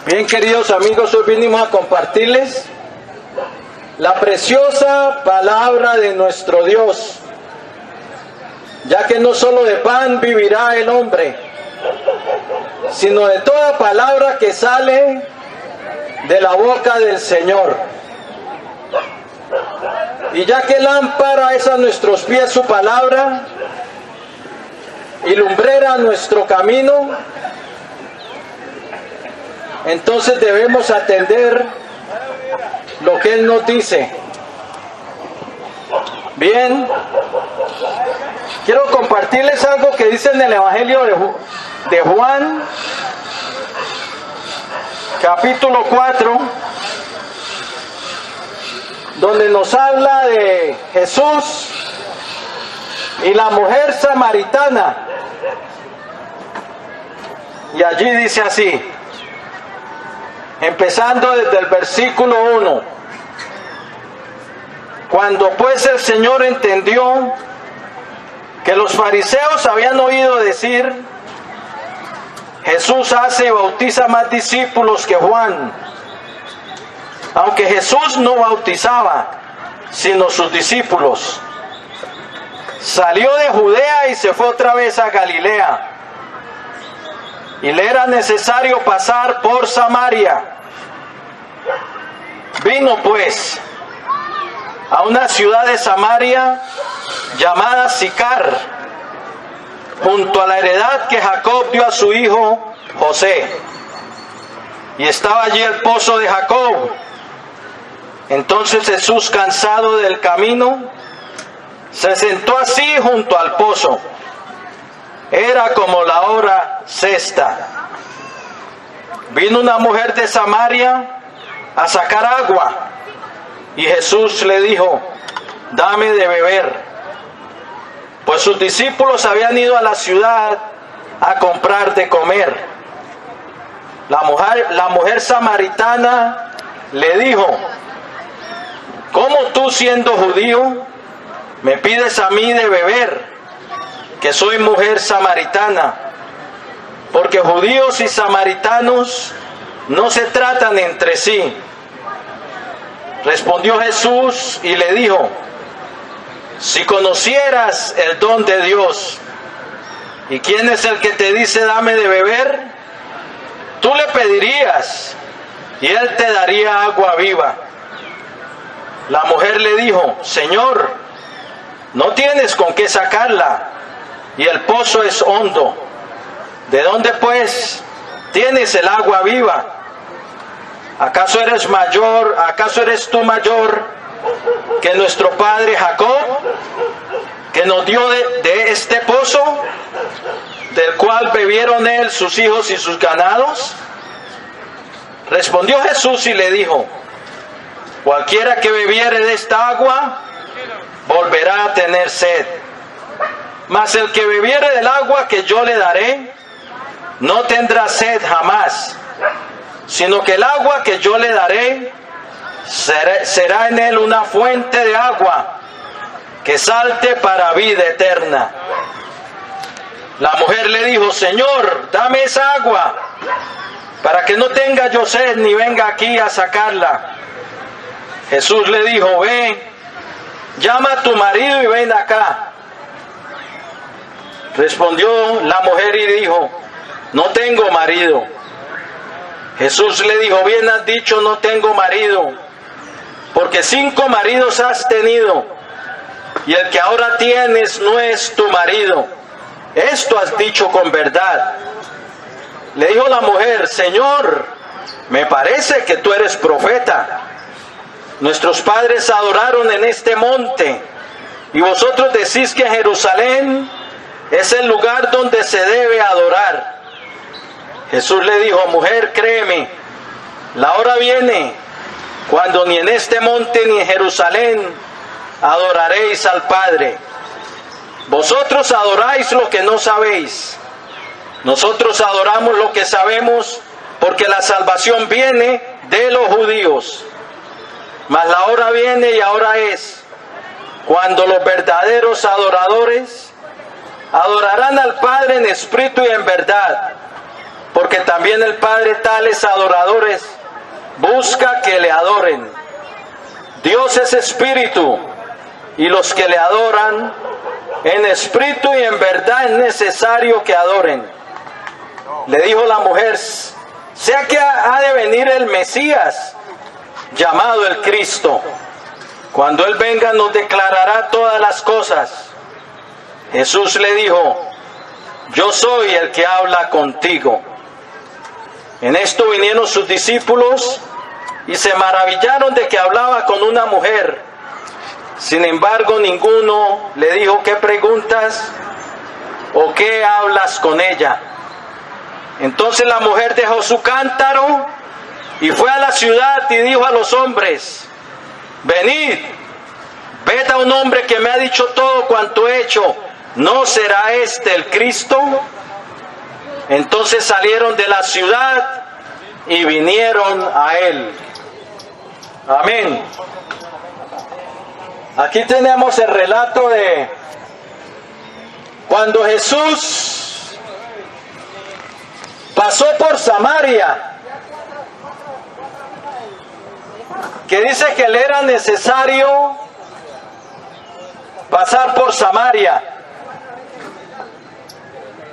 Bien, queridos amigos, hoy vinimos a compartirles la preciosa palabra de nuestro Dios, ya que no solo de pan vivirá el hombre, sino de toda palabra que sale de la boca del Señor. Y ya que lámpara es a nuestros pies su palabra y lumbrera a nuestro camino, entonces debemos atender lo que Él nos dice. Bien, quiero compartirles algo que dice en el Evangelio de Juan, capítulo 4, donde nos habla de Jesús y la mujer samaritana. Y allí dice así, empezando desde el versículo 1. Cuando pues el Señor entendió que los fariseos habían oído decir, Jesús hace y bautiza más discípulos que Juan, aunque Jesús no bautizaba, sino sus discípulos, salió de Judea y se fue otra vez a Galilea, y le era necesario pasar por Samaria. Vino pues a una ciudad de Samaria llamada Sicar, junto a la heredad que Jacob dio a su hijo José. Y estaba allí el pozo de Jacob. Entonces Jesús, cansado del camino, se sentó así junto al pozo. Era como la hora sexta. Vino una mujer de Samaria a sacar agua, y Jesús le dijo, dame de beber, pues sus discípulos habían ido a la ciudad a comprar de comer. La mujer samaritana le dijo, ¿cómo tú, siendo judío, me pides a mí de beber, que soy mujer samaritana? Porque judíos y samaritanos no se tratan entre sí. Respondió Jesús y le dijo, si conocieras el don de Dios, y quién es el que te dice dame de beber, tú le pedirías y él te daría agua viva. La mujer le dijo, Señor, no tienes con qué sacarla, y el pozo es hondo. ¿De dónde pues tienes el agua viva? ¿Acaso eres tú mayor que nuestro padre Jacob, que nos dio de este pozo, del cual bebieron él, sus hijos y sus ganados? Respondió Jesús y le dijo, cualquiera que bebiere de esta agua, volverá a tener sed. Mas el que bebiere del agua que yo le daré, no tendrá sed jamás, sino que el agua que yo le daré será en él una fuente de agua que salte para vida eterna. La mujer le dijo, Señor, dame esa agua, para que no tenga yo sed ni venga aquí a sacarla. Jesús le dijo, ve, llama a tu marido y ven acá. Respondió la mujer y dijo, no tengo marido. Jesús le dijo, bien has dicho, no tengo marido, porque 5 maridos has tenido, y el que ahora tienes no es tu marido. Esto has dicho con verdad. Le dijo la mujer, Señor, me parece que tú eres profeta. Nuestros padres adoraron en este monte, y vosotros decís que Jerusalén es el lugar donde se debe adorar. Jesús le dijo, mujer, créeme, la hora viene cuando ni en este monte ni en Jerusalén adoraréis al Padre. Vosotros adoráis lo que no sabéis. Nosotros adoramos lo que sabemos, porque la salvación viene de los judíos. Mas la hora viene y ahora es, cuando los verdaderos adoradores adorarán al Padre en espíritu y en verdad, porque también el Padre tales adoradores busca que le adoren. Dios es espíritu, y los que le adoran en espíritu y en verdad es necesario que adoren. Le dijo la mujer: sea que ha de venir el Mesías, llamado el Cristo. Cuando Él venga nos declarará todas las cosas. Jesús le dijo: yo soy el que habla contigo. En esto vinieron sus discípulos y se maravillaron de que hablaba con una mujer. Sin embargo, ninguno le dijo: ¿qué preguntas o qué hablas con ella? Entonces la mujer dejó su cántaro y fue a la ciudad y dijo a los hombres: venid, ved a un hombre que me ha dicho todo cuanto he hecho. ¿No será este el Cristo? Entonces salieron de la ciudad y vinieron a él. Amén. Aquí tenemos el relato de cuando Jesús pasó por Samaria, que dice que le era necesario pasar por Samaria.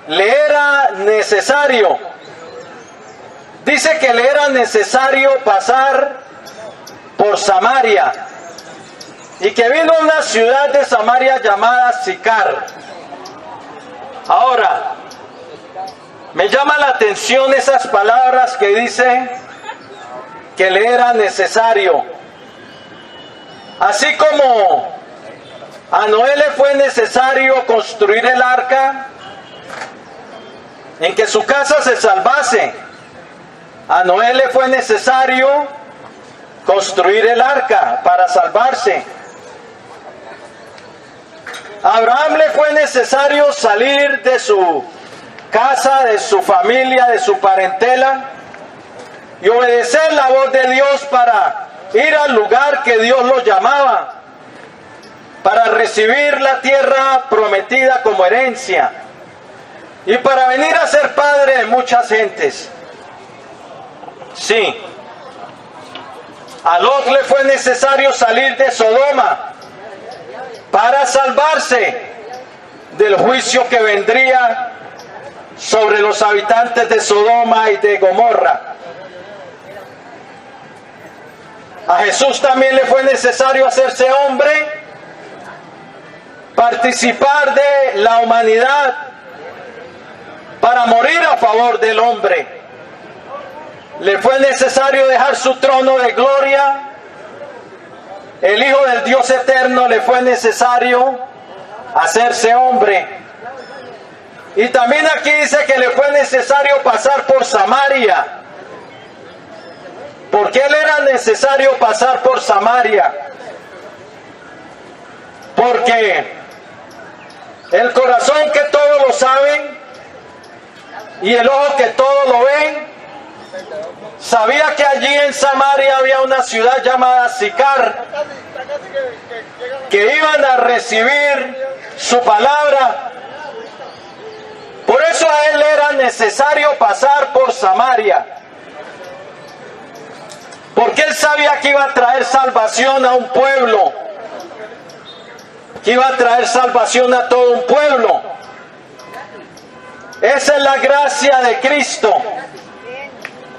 Le era necesario. Dice que le era necesario pasar por Samaria. Y que vino a una ciudad de Samaria llamada Sicar. Ahora, me llama la atención esas palabras que dice que le era necesario. Así como a Noé le fue necesario construir el arca en que su casa se salvase, a Noé le fue necesario construir el arca para salvarse. A Abraham le fue necesario salir de su casa, de su familia, de su parentela y obedecer la voz de Dios para ir al lugar que Dios lo llamaba, para recibir la tierra prometida como herencia y para venir a ser padre de muchas gentes. Sí, a Lot le fue necesario salir de Sodoma para salvarse del juicio que vendría sobre los habitantes de Sodoma y de Gomorra. A Jesús también le fue necesario hacerse hombre, participar de la humanidad para morir a favor del hombre. Le fue necesario dejar su trono de gloria. El Hijo del Dios eterno le fue necesario hacerse hombre. Y también aquí dice que le fue necesario pasar por Samaria. ¿Por qué le era necesario pasar por Samaria? Porque el corazón que todo lo sabe y el ojo que todo lo ve, sabía que allí en Samaria había una ciudad llamada Sicar, que iban a recibir su palabra. Por eso a él era necesario pasar por Samaria, porque él sabía que iba a traer salvación a un pueblo, que iba a traer salvación a todo un pueblo. Esa es la gracia de Cristo.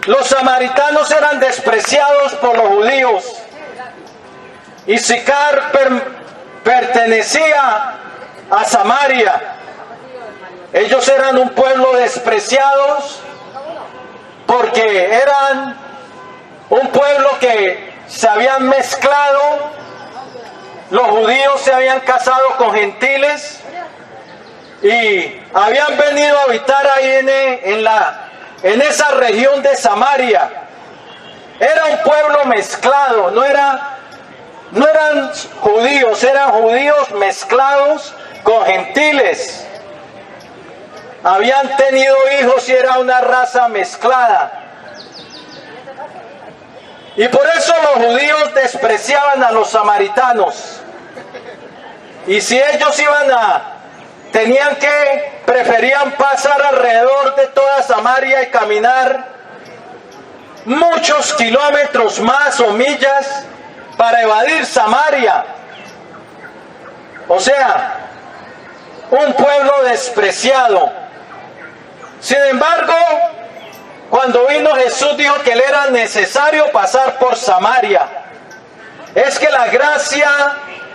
Los samaritanos eran despreciados por los judíos y Sicar pertenecía a Samaria. Ellos eran un pueblo despreciados porque eran un pueblo que se habían mezclado. Los judíos se habían casado con gentiles y habían venido a habitar ahí en esa región de Samaria. Era un pueblo mezclado, no eran judíos, eran judíos mezclados con gentiles. Habían tenido hijos y era una raza mezclada. Y por eso los judíos despreciaban a los samaritanos. Y si ellos iban a preferían pasar alrededor de toda Samaria y caminar muchos kilómetros más o millas para evadir Samaria. O sea, un pueblo despreciado. Sin embargo, cuando vino Jesús dijo que le era necesario pasar por Samaria. Es que la gracia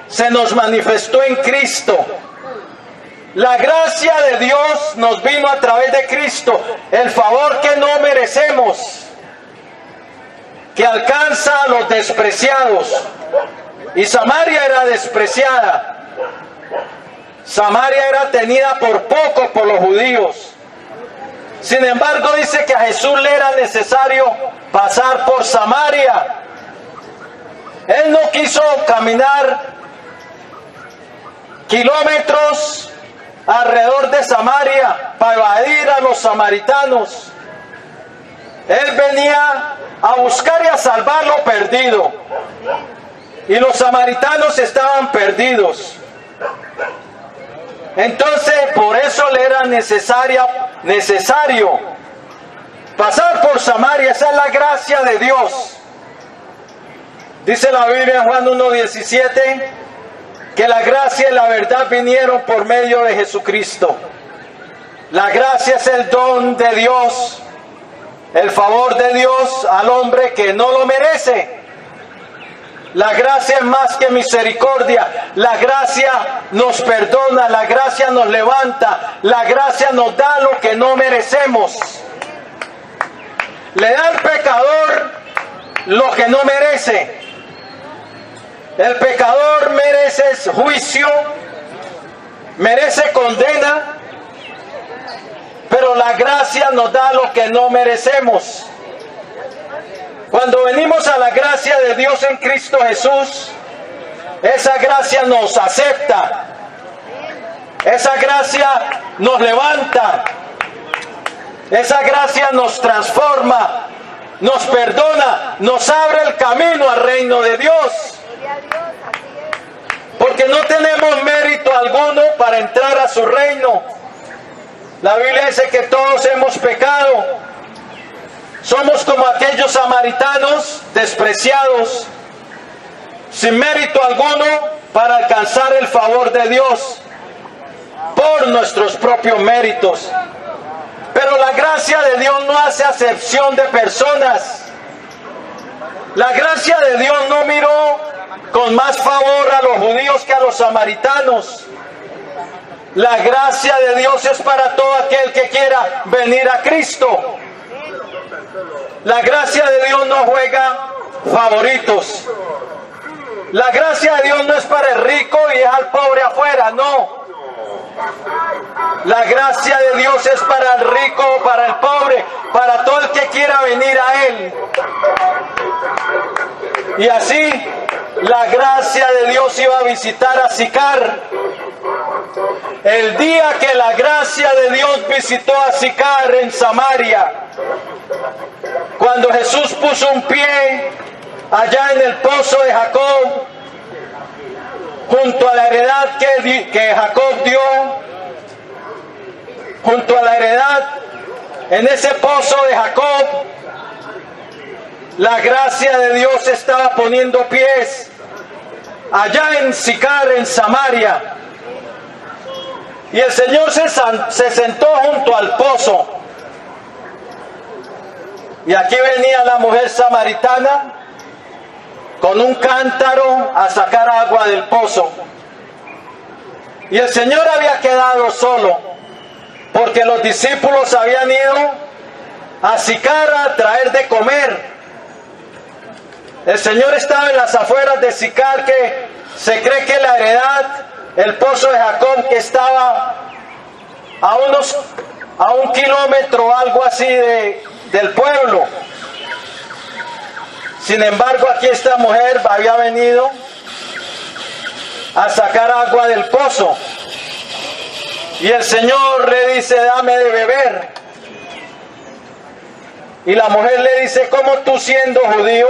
se nos manifestó en Cristo. La gracia de Dios nos vino a través de Cristo, el favor que no merecemos, que alcanza a los despreciados. Y Samaria era despreciada. Samaria era tenida por poco por los judíos. Sin embargo, dice que a Jesús le era necesario pasar por Samaria. Él no quiso caminar kilómetros alrededor de Samaria para evadir a los samaritanos. Él venía a buscar y a salvar lo perdido. Y los samaritanos estaban perdidos. Entonces, por eso le era necesario pasar por Samaria. Esa es la gracia de Dios. Dice la Biblia en Juan 1:17 que la gracia y la verdad vinieron por medio de Jesucristo. La gracia es el don de Dios, el favor de Dios al hombre que no lo merece. La gracia es más que misericordia. La gracia nos perdona, la gracia nos levanta, la gracia nos da lo que no merecemos. Le da al pecador lo que no merece. El pecador merece juicio, merece condena, pero la gracia nos da lo que no merecemos. Cuando venimos a la gracia de Dios en Cristo Jesús, esa gracia nos acepta, esa gracia nos levanta, esa gracia nos transforma, nos perdona, nos abre el camino al reino de Dios. Porque no tenemos mérito alguno para entrar a su reino. La Biblia dice que todos hemos pecado. Somos como aquellos samaritanos despreciados, sin mérito alguno para alcanzar el favor de Dios por nuestros propios méritos. Pero la gracia de Dios no hace acepción de personas. La gracia de Dios no miró con más favor a los judíos que a los samaritanos. La gracia de Dios es para todo aquel que quiera venir a Cristo. La gracia de Dios no juega favoritos. La gracia de Dios no es para el rico y es al pobre afuera, no. La gracia de Dios es para el rico, para el pobre, para todo el que quiera venir a Él. Y así, la gracia de Dios iba a visitar a Sicar. El día que la gracia de Dios visitó a Sicar en Samaria, cuando Jesús puso un pie allá en el pozo de Jacob, junto a la heredad que Jacob dio, junto a la heredad, en ese pozo de Jacob, la gracia de Dios estaba poniendo pies allá en Sicar, en Samaria. Y el Señor se sentó junto al pozo. Y aquí venía la mujer samaritana con un cántaro a sacar agua del pozo. Y el Señor había quedado solo, porque los discípulos habían ido a Sicar a traer de comer. El Señor estaba en las afueras de Sicar, que se cree que la heredad, el pozo de Jacob, que estaba a 1 kilómetro, algo así del pueblo. Sin embargo, aquí esta mujer había venido a sacar agua del pozo. Y el Señor le dice: dame de beber. Y la mujer le dice: ¿cómo tú, siendo judío,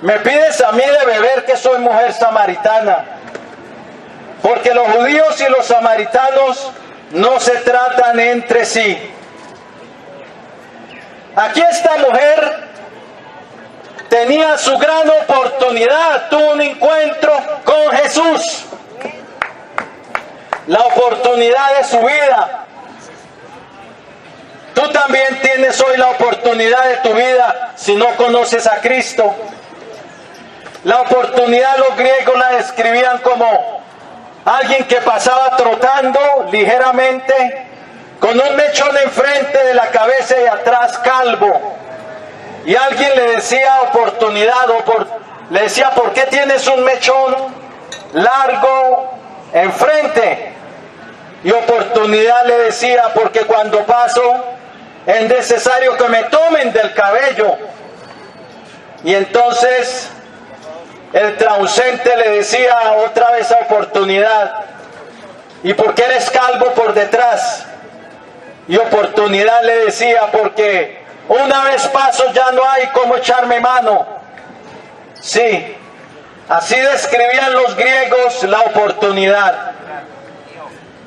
me pides a mí de beber, que soy mujer samaritana? porque los judíos y los samaritanos no se tratan entre sí. Aquí esta mujer tenía su gran oportunidad, tuvo un encuentro con Jesús, la oportunidad de su vida. Tú también tienes hoy la oportunidad de tu vida si no conoces a Cristo. La oportunidad los griegos la describían como alguien que pasaba trotando ligeramente con un mechón enfrente de la cabeza y atrás calvo. Y alguien le decía oportunidad, le decía, ¿por qué tienes un mechón largo enfrente? Y oportunidad le decía, porque cuando paso es necesario que me tomen del cabello. Y entonces el transeúnte le decía otra vez a oportunidad, ¿y por qué eres calvo por detrás? Y oportunidad le decía, porque una vez paso ya no hay cómo echarme mano. Sí, así describían los griegos la oportunidad.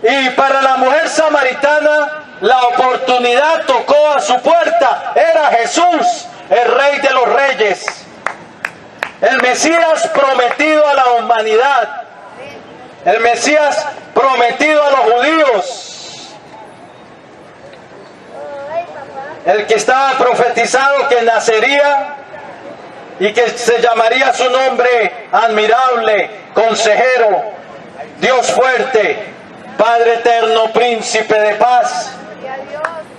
Y para la mujer samaritana, la oportunidad tocó a su puerta. Era Jesús, el Rey de los Reyes, el Mesías prometido a la humanidad, el Mesías prometido a los judíos, el que estaba profetizado que nacería y que se llamaría su nombre admirable, consejero, Dios fuerte, Padre eterno, príncipe de paz,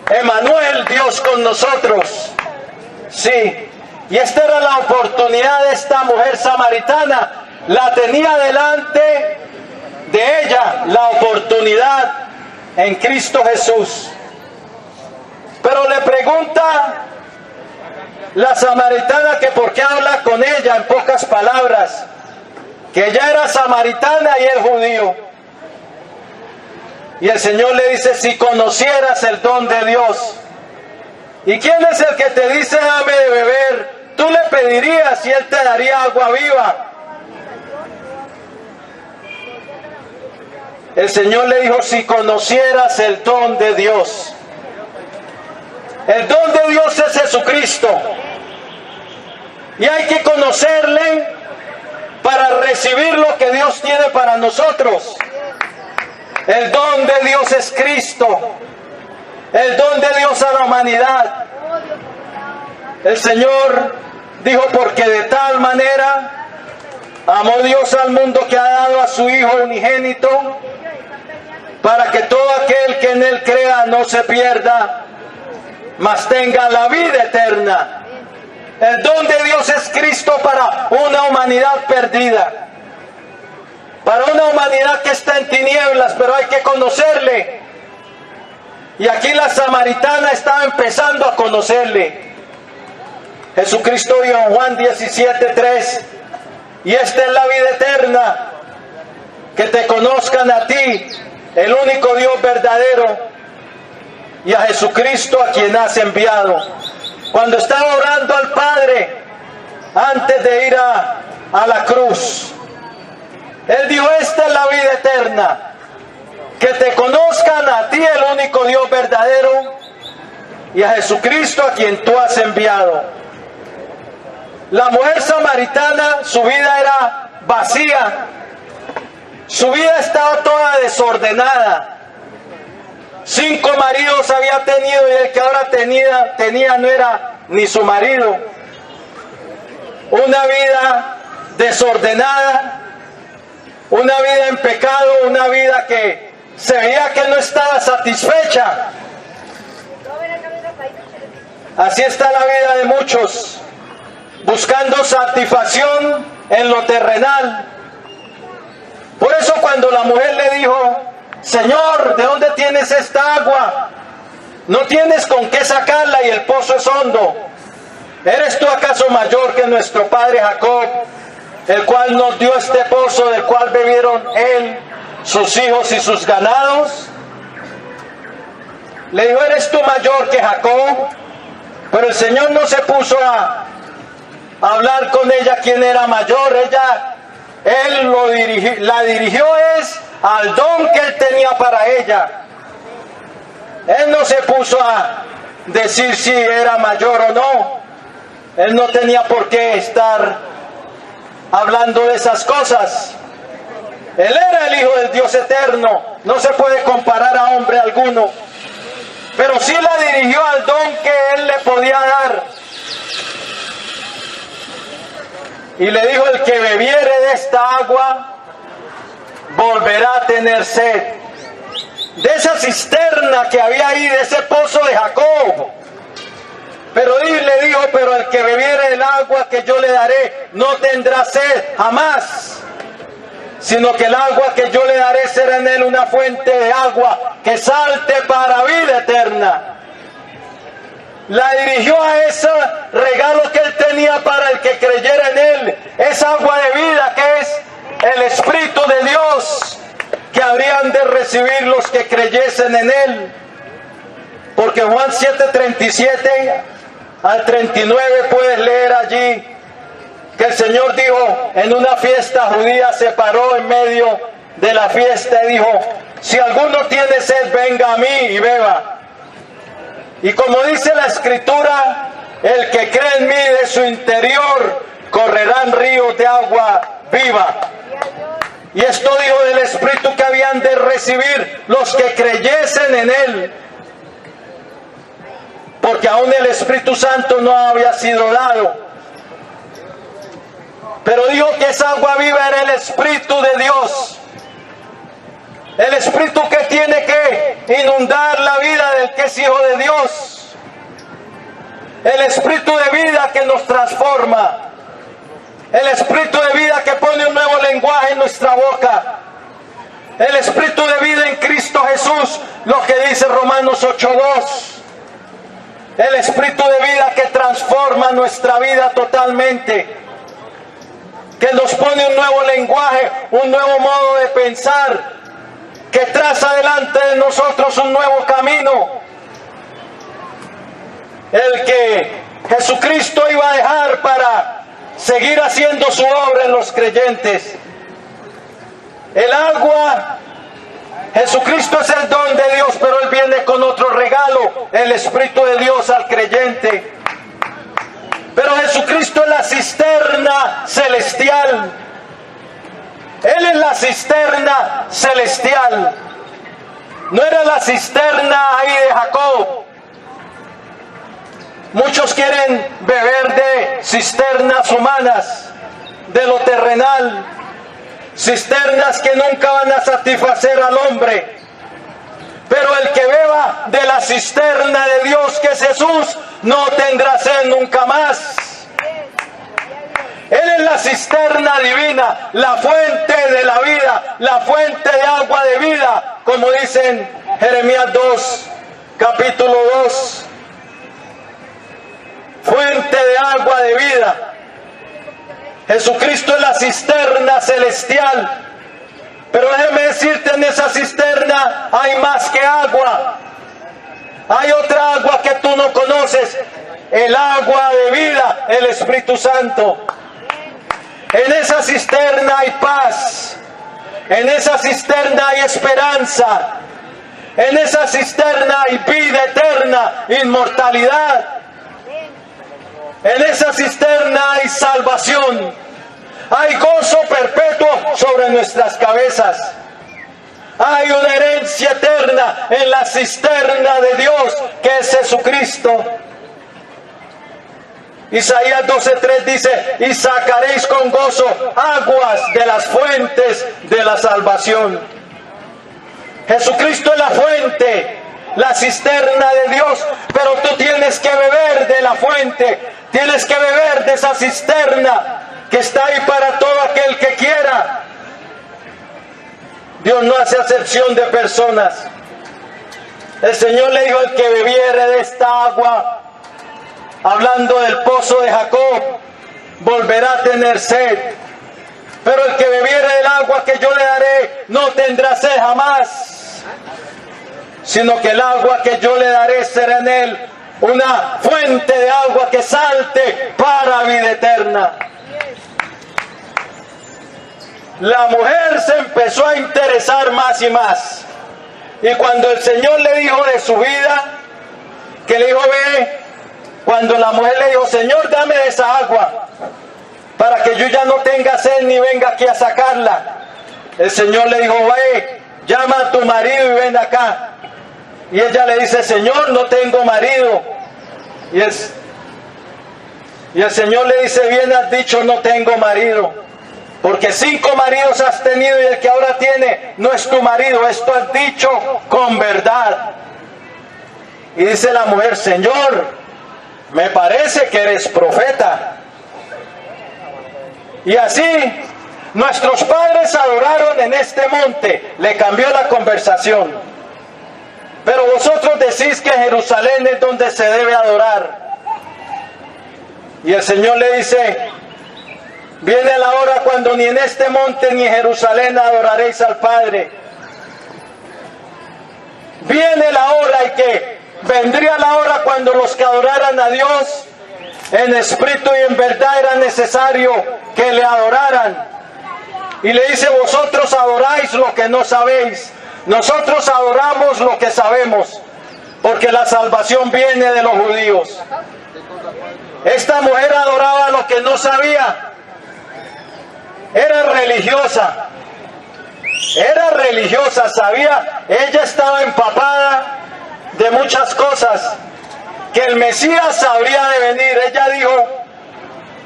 Emmanuel, Dios con nosotros. Sí, y esta era la oportunidad de esta mujer samaritana, la tenía delante de ella, la oportunidad en Cristo Jesús. Pero le pregunta la samaritana que por qué habla con ella en pocas palabras, que ella era samaritana y él judío. Y el Señor le dice, si conocieras el don de Dios. ¿Y quién es el que te dice dame de beber? Tú le pedirías y él te daría agua viva. El Señor le dijo, si conocieras el don de Dios. El don de Dios es Jesucristo. Y hay que conocerle para recibir lo que Dios tiene para nosotros. El don de Dios es Cristo. El don de Dios a la humanidad. El Señor dijo, porque de tal manera amó Dios al mundo que ha dado a su Hijo unigénito, para que todo aquel que en Él crea no se pierda, mas tenga la vida eterna. El don de Dios es Cristo para una humanidad perdida, para una humanidad que está en tinieblas, pero hay que conocerle. Y aquí la samaritana estaba empezando a conocerle. Jesucristo dijo en Juan 17:3, y esta es la vida eterna, que te conozcan a ti, el único Dios verdadero, y a Jesucristo a quien has enviado. Cuando estaba orando al Padre, antes de ir a la cruz, Él dijo, esta es la vida eterna, que te conozcan a ti, el único Dios verdadero, y a Jesucristo a quien tú has enviado. La mujer samaritana, su vida era vacía, su vida estaba toda desordenada. 5 maridos había tenido y el que ahora tenía no era ni su marido. Una vida desordenada, una vida en pecado, una vida que se veía que no estaba satisfecha. Así está la vida de muchos, buscando satisfacción en lo terrenal. Por eso cuando la mujer le dijo, Señor, ¿de dónde tienes esta agua? No tienes con qué sacarla y el pozo es hondo. ¿Eres tú acaso mayor que nuestro padre Jacob, el cual nos dio este pozo del cual bebieron él, sus hijos y sus ganados? Le dijo, ¿eres tú mayor que Jacob? Pero el Señor no se puso a hablar con ella quién era mayor. Ella Él la dirigió es al don que Él tenía para ella. Él no se puso a decir si era mayor o no. Él no tenía por qué estar hablando de esas cosas. Él era el Hijo del Dios eterno. No se puede comparar a hombre alguno. Pero sí la dirigió al don que Él le podía dar. Y le dijo: el que bebiere de esta agua volverá a tener sed. De esa cisterna que había ahí, de ese pozo de Jacob. Pero le dijo: pero el que bebiere del agua que yo le daré no tendrá sed jamás, sino que el agua que yo le daré será en él una fuente de agua que salte para vida eterna. La dirigió a ese regalo que Él tenía para el que creyera en Él, esa agua de vida que es el Espíritu de Dios, que habrían de recibir los que creyesen en Él. Porque Juan 7:37 al 39 puedes leer allí que el Señor dijo en una fiesta judía, se paró en medio de la fiesta y dijo: si alguno tiene sed, venga a mí y beba. Y como dice la Escritura, el que cree en mí, de su interior correrán ríos de agua viva. Y esto dijo del Espíritu que habían de recibir los que creyesen en Él, porque aún el Espíritu Santo no había sido dado. Pero dijo que esa agua viva era el Espíritu de Dios. El Espíritu que tiene que inundar la vida del que es hijo de Dios. El Espíritu de vida que nos transforma. El Espíritu de vida que pone un nuevo lenguaje en nuestra boca. El Espíritu de vida en Cristo Jesús, lo que dice Romanos 8:2. El Espíritu de vida que transforma nuestra vida totalmente. Que nos pone un nuevo lenguaje, un nuevo modo de pensar, que traza delante de nosotros un nuevo camino. El que Jesucristo iba a dejar para seguir haciendo su obra en los creyentes. El agua, Jesucristo es el don de Dios, pero Él viene con otro regalo, el Espíritu de Dios al creyente. Pero Jesucristo es la cisterna celestial. Él es la cisterna celestial. No era la cisterna ahí de Jacob. Muchos quieren beber de cisternas humanas, de lo terrenal. Cisternas que nunca van a satisfacer al hombre. Pero el que beba de la cisterna de Dios, que es Jesús, no tendrá sed nunca más. Él es la cisterna divina, la fuente de la vida, la fuente de agua de vida, como dice en Jeremías 2, capítulo 2. Fuente de agua de vida. Jesucristo es la cisterna celestial. Pero déjeme decirte, en esa cisterna hay más que agua. Hay otra agua que tú no conoces, el agua de vida, el Espíritu Santo. En esa cisterna hay paz, en esa cisterna hay esperanza, en esa cisterna hay vida eterna, inmortalidad. En esa cisterna hay salvación, hay gozo perpetuo sobre nuestras cabezas. Hay una herencia eterna en la cisterna de Dios, que es Jesucristo. Isaías 12:3 dice: y sacaréis con gozo aguas de las fuentes de la salvación. Jesucristo es la fuente, la cisterna de Dios, pero tú tienes que beber de la fuente, tienes que beber de esa cisterna que está ahí para todo aquel que quiera. Dios no hace acepción de personas. El Señor le dijo: el que bebiere de esta agua, hablando del pozo de Jacob, volverá a tener sed. Pero el que bebiere del agua que yo le daré, no tendrá sed jamás, sino que el agua que yo le daré será en él una fuente de agua que salte para vida eterna. la mujer se empezó a interesar más y más. Y cuando el Señor le dijo de su vida, que le dijo, ve, cuando la mujer le dijo, Señor, dame de esa agua, para que yo ya no tenga sed ni venga aquí a sacarla. El Señor le dijo, ve, llama a tu marido y ven acá. Y ella le dice, Señor, no tengo marido. Y el Señor le dice, bien has dicho, no tengo marido, porque 5 maridos has tenido y el que ahora tiene no es tu marido. Esto has dicho con verdad. Y dice la mujer, Señor, me parece que eres profeta. Y así nuestros padres adoraron en este monte. Le cambió la conversación. Pero vosotros decís que Jerusalén es donde se debe adorar. Y el Señor le dice, viene la hora cuando ni en este monte ni en Jerusalén adoraréis al Padre. Viene la hora, y que vendría la hora cuando los que adoraran a Dios en espíritu y en verdad era necesario que le adoraran. Y le dice, vosotros adoráis lo que no sabéis. Nosotros adoramos lo que sabemos, porque la salvación viene de los judíos. Esta mujer adoraba lo que no sabía. Era religiosa, sabía, ella estaba empapada de muchas cosas, que el Mesías habría de venir. Ella dijo,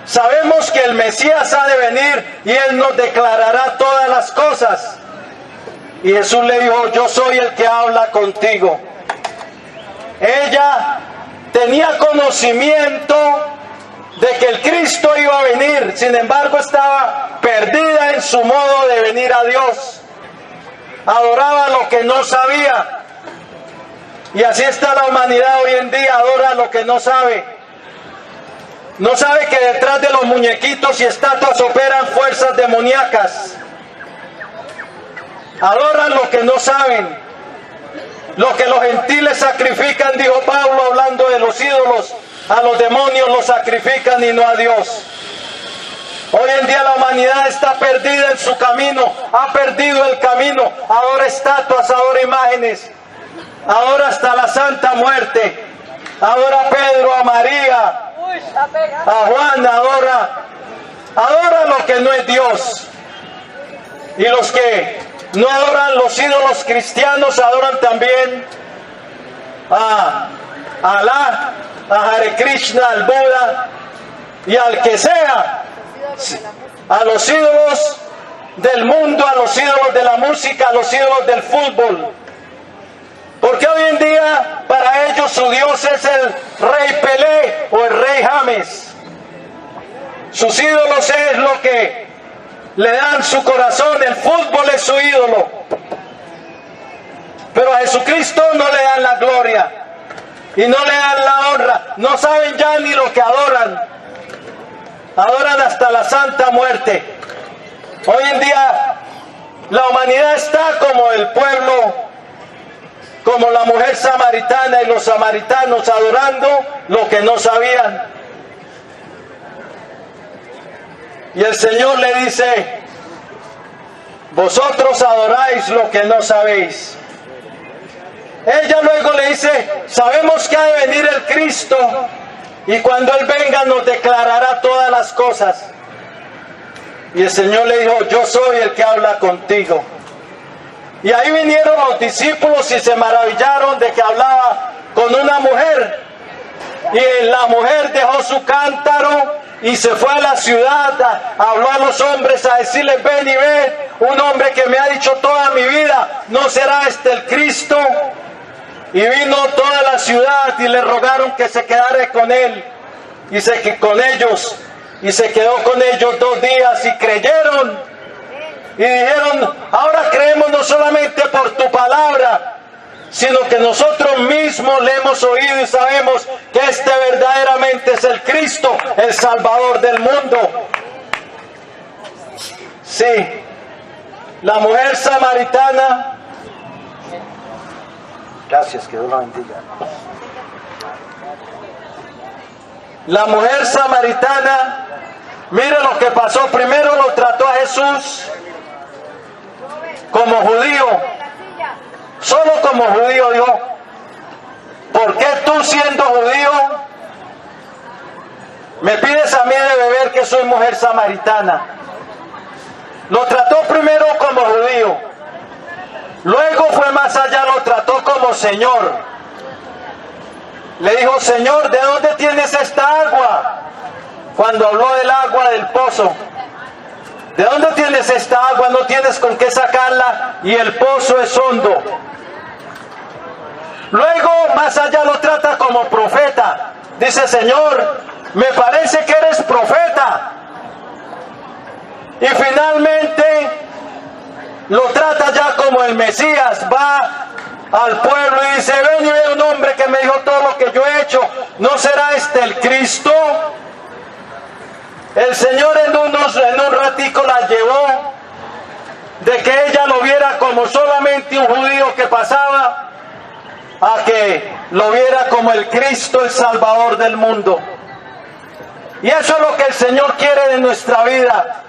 sabemos que el Mesías ha de venir y Él nos declarará todas las cosas. Y Jesús le dijo, yo soy el que habla contigo. Ella tenía conocimiento de que el Cristo iba a venir, sin embargo estaba perdida en su modo de venir a Dios. Adoraba lo que no sabía. Y así está la humanidad hoy en día, adora lo que no sabe. No sabe que detrás de los muñequitos y estatuas operan fuerzas demoníacas. Adoran lo que no saben. Lo que los gentiles sacrifican, dijo Pablo hablando de los ídolos, a los demonios los sacrifican y no a Dios. Hoy en día la humanidad está perdida en su camino, ha perdido el camino, adora estatuas, adora imágenes, adora hasta la Santa Muerte, adora a Pedro, a María, a Juan, adora lo que no es Dios. Y los que no adoran los ídolos cristianos adoran también a Alá, a Hare Krishna, al Buda y al que sea, a los ídolos del mundo, a los ídolos de la música, a los ídolos del fútbol. Porque hoy en día para ellos su Dios es el rey Pelé o el rey James. Sus ídolos es lo que le dan su corazón, el fútbol es su ídolo. Pero a Jesucristo no le dan la gloria y no le dan la honra. No saben ya ni lo que adoran. Adoran hasta la Santa Muerte. Hoy en día la humanidad está como el pueblo, como la mujer samaritana y los samaritanos, adorando lo que no sabían. Y el Señor le dice, vosotros adoráis lo que no sabéis. Ella luego le dice, sabemos que ha de venir el Cristo y cuando Él venga nos declarará todas las cosas. Y el Señor le dijo, yo soy el que habla contigo. Y ahí vinieron los discípulos y se maravillaron de que hablaba con una mujer. Y la mujer dejó su cántaro y se fue a la ciudad, habló a los hombres a decirles, ven y ve, un hombre que me ha dicho toda mi vida, ¿no será este el Cristo? Y vino toda la ciudad y le rogaron que se quedara con él, y se quedó con ellos 2 días y creyeron, y dijeron, ahora creemos no solamente por tu palabra, sino que nosotros mismos le hemos oído y sabemos que este verdaderamente es el Cristo, el Salvador del mundo. Sí, la mujer samaritana, gracias, que Dios la bendiga. La mujer samaritana, mire lo que pasó, primero lo trató a Jesús como judío, solo como judío dijo, ¿por qué tú siendo judío me pides a mí de beber que soy mujer samaritana? Lo trató primero como judío, luego fue más allá, lo trató como Señor. Le dijo, Señor, ¿de dónde tienes esta agua? Cuando habló del agua del pozo. ¿De dónde tienes esta agua? No tienes con qué sacarla y el pozo es hondo. Luego, más allá, lo trata como profeta. Dice, Señor, me parece que eres profeta. Y finalmente lo trata ya como el Mesías. Va al pueblo y dice, ven y ve un hombre que me dijo todo lo que yo he hecho. ¿No será este el Cristo? El Señor en un ratico la llevó de que ella lo viera como solamente un judío que pasaba a que lo viera como el Cristo, el Salvador del mundo. Y eso es lo que el Señor quiere de nuestra vida,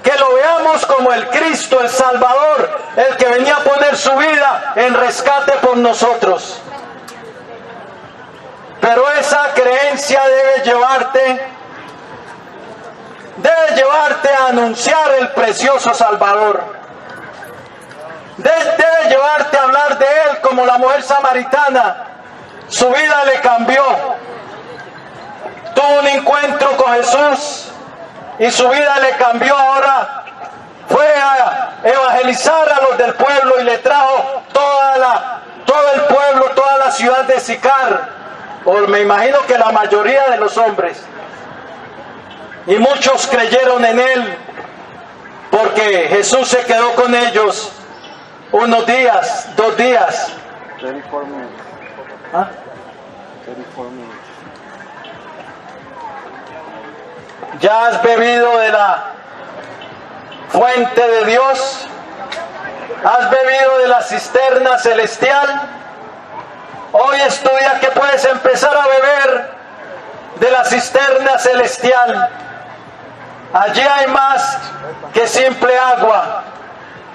que lo veamos como el Cristo, el Salvador, el que venía a poner su vida en rescate por nosotros. Pero esa creencia debe llevarte a anunciar el precioso Salvador. Debe llevarte a hablar de Él como la mujer samaritana. Su vida le cambió. Tuvo un encuentro con Jesús y su vida le cambió. Ahora fue a evangelizar a los del pueblo y le trajo todo el pueblo, toda la ciudad de Sicar, o me imagino que la mayoría de los hombres. Y muchos creyeron en Él porque Jesús se quedó con ellos unos días, 2 días. 34 minutes. ¿Ah? 34 minutes. ¿Ya has bebido de la fuente de Dios? ¿Has bebido de la cisterna celestial? Hoy es tu día que puedes empezar a beber de la cisterna celestial. Allí hay más que simple agua.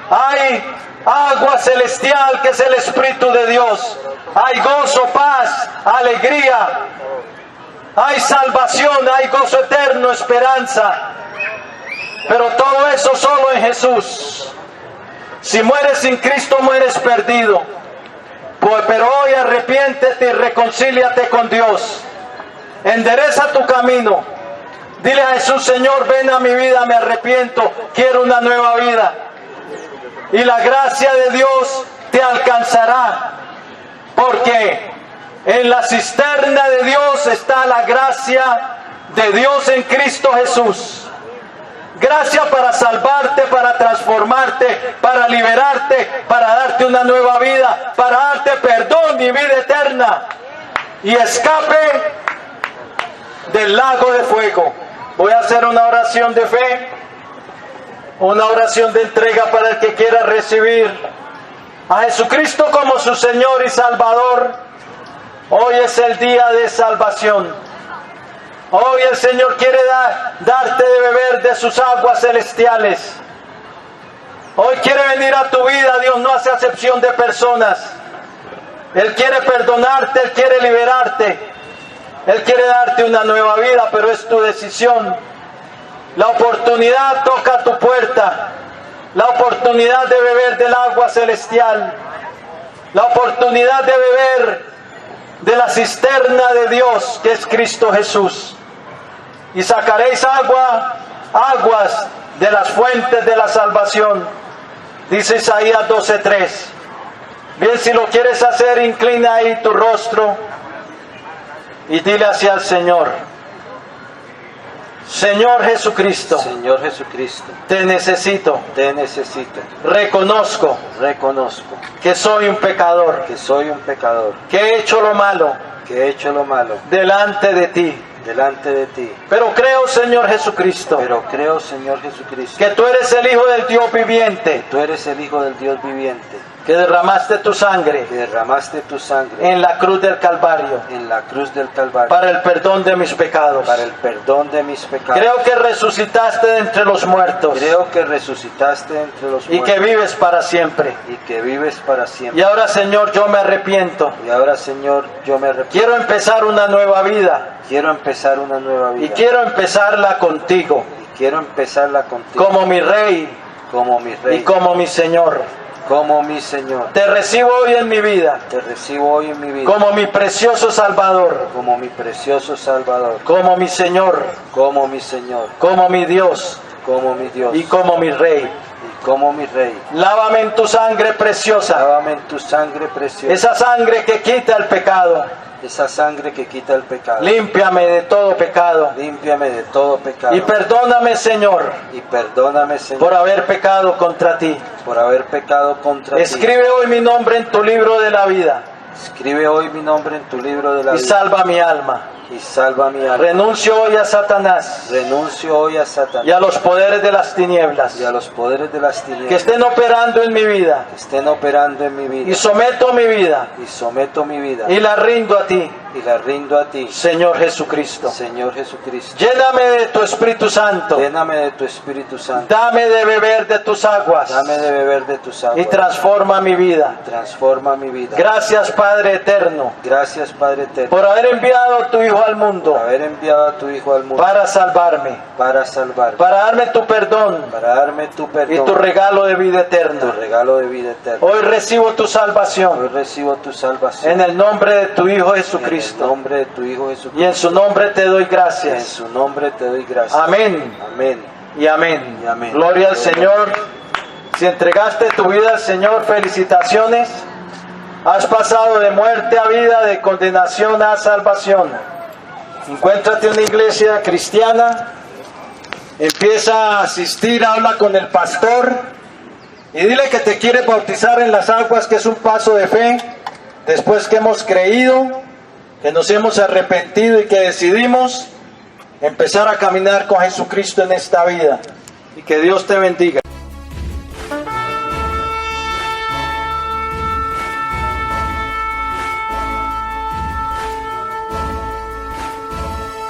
Hay agua celestial que es el Espíritu de Dios. Hay gozo, paz, alegría. Hay salvación, hay gozo eterno, esperanza. Pero todo eso solo en Jesús. Si mueres sin Cristo, mueres perdido. Pero hoy arrepiéntete y reconcíliate con Dios. Endereza tu camino. Dile a Jesús, Señor, ven a mi vida, me arrepiento, quiero una nueva vida. Y la gracia de Dios te alcanzará. Porque en la cisterna de Dios está la gracia de Dios en Cristo Jesús. Gracia para salvarte, para transformarte, para liberarte, para darte una nueva vida, para darte perdón y vida eterna y escape del lago de fuego. Voy a hacer una oración de fe, una oración de entrega para el que quiera recibir a Jesucristo como su Señor y Salvador. Hoy es el día de salvación. Hoy el Señor quiere darte de beber de sus aguas celestiales. Hoy quiere venir a tu vida. Dios no hace acepción de personas. Él quiere perdonarte, Él quiere liberarte. Él quiere darte una nueva vida, pero es tu decisión. La oportunidad toca a tu puerta. La oportunidad de beber del agua celestial. La oportunidad de beber de la cisterna de Dios, que es Cristo Jesús. Y sacaréis aguas de las fuentes de la salvación. Dice Isaías 12:3. Bien, si lo quieres hacer, inclina ahí tu rostro y dile hacia el Señor. Señor Jesucristo, Señor Jesucristo, te necesito. te necesito. Reconozco Reconozco que soy un pecador, que soy un pecador, que he hecho lo malo que he hecho lo malo delante de ti. delante de ti. Pero creo, Señor Jesucristo, Pero creo, Señor Jesucristo, que tú eres el Hijo del Dios viviente, tú eres el Hijo del Dios viviente, que derramaste tu sangre que derramaste tu sangre en la cruz del Calvario en la cruz del Calvario para el perdón de mis pecados. para el perdón de mis pecados. Creo que resucitaste de entre los muertos Creo que resucitaste entre los y muertos que vives para siempre. y que vives para Y siempre. ahora, Señor, yo me arrepiento. Y ahora, Señor, yo me arrepiento. Quiero empezar una nueva vida Quiero empezar una nueva y vida. quiero empezarla contigo, Y quiero empezarla contigo como mi Rey como mi Rey, y como mi Señor. como mi Señor. Te recibo hoy en mi vida Te recibo hoy en mi vida como mi precioso Salvador, como mi precioso Salvador, como mi Señor, como mi Señor, como mi Dios como mi Dios y como mi Rey. y como mi Rey. Lávame en tu sangre preciosa, Lávame en tu sangre preciosa, esa sangre que quita el pecado. esa sangre que quita el pecado. Límpiame de todo pecado Límpiame de todo pecado. y perdóname, Señor, Y perdóname, Señor, por haber pecado contra ti. por haber pecado contra ti. Escribe hoy mi nombre en tu libro de la vida Escribe hoy mi nombre en tu libro de la y vida salva mi alma. y salva mi alma. Renuncio hoy a Satanás Renuncio hoy a Satanás y a los poderes de las tinieblas y a los poderes de las que tinieblas estén operando en mi vida, que estén operando en mi vida, y someto mi vida y someto mi vida y la rindo a ti, y la rindo a ti, Señor Jesucristo. Señor Jesucristo. Lléname de tu Espíritu Santo, Lléname de tu Espíritu Santo. dame de beber de tus aguas Dame de beber de tus aguas. y transforma mi vida. Transforma mi vida. Gracias, Padre eterno, Gracias, Padre eterno, por haber enviado a tu Hijo al mundo por haber enviado a tu Hijo al mundo para salvarme, para salvarme, para darme tu perdón para darme tu y perdón, tu regalo de vida tu eterna. regalo de vida eterna. Hoy recibo tu Hoy salvación recibo tu salvación en el nombre de tu Hijo en el Jesucristo, nombre de tu Hijo Jesucristo. y en su nombre te doy En gracias. su nombre te doy gracias. Amén Amén. y amén. Y amén. Gloria al Señor. Si entregaste tu vida al Señor, felicitaciones. Has pasado de muerte a vida, de condenación a salvación. Encuéntrate una iglesia cristiana, empieza a asistir, habla con el pastor y dile que te quiere bautizar en las aguas, que es un paso de fe. Después que hemos creído, que nos hemos arrepentido y que decidimos empezar a caminar con Jesucristo en esta vida. Y que Dios te bendiga.